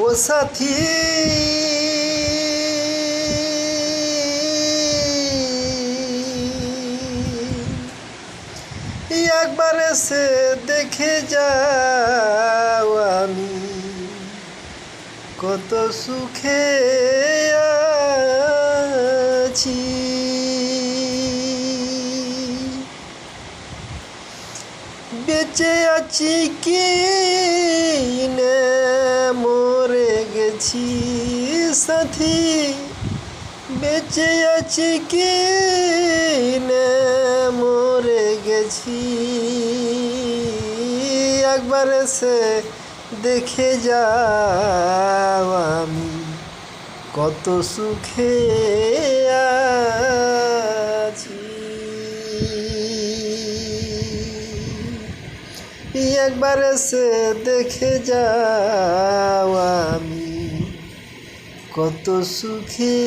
ও সাথী একবার এসে দেখে যাও আমি কত সুখে আছি। বেঁচে আছি কি না মরে গেছি সাথী, বেঁচে আছি কি না মরে গেছি, একবার এসে দেখে যাও আমি কত সুখে আছি। একবার এসে দেখে যাও আমি কত সুখে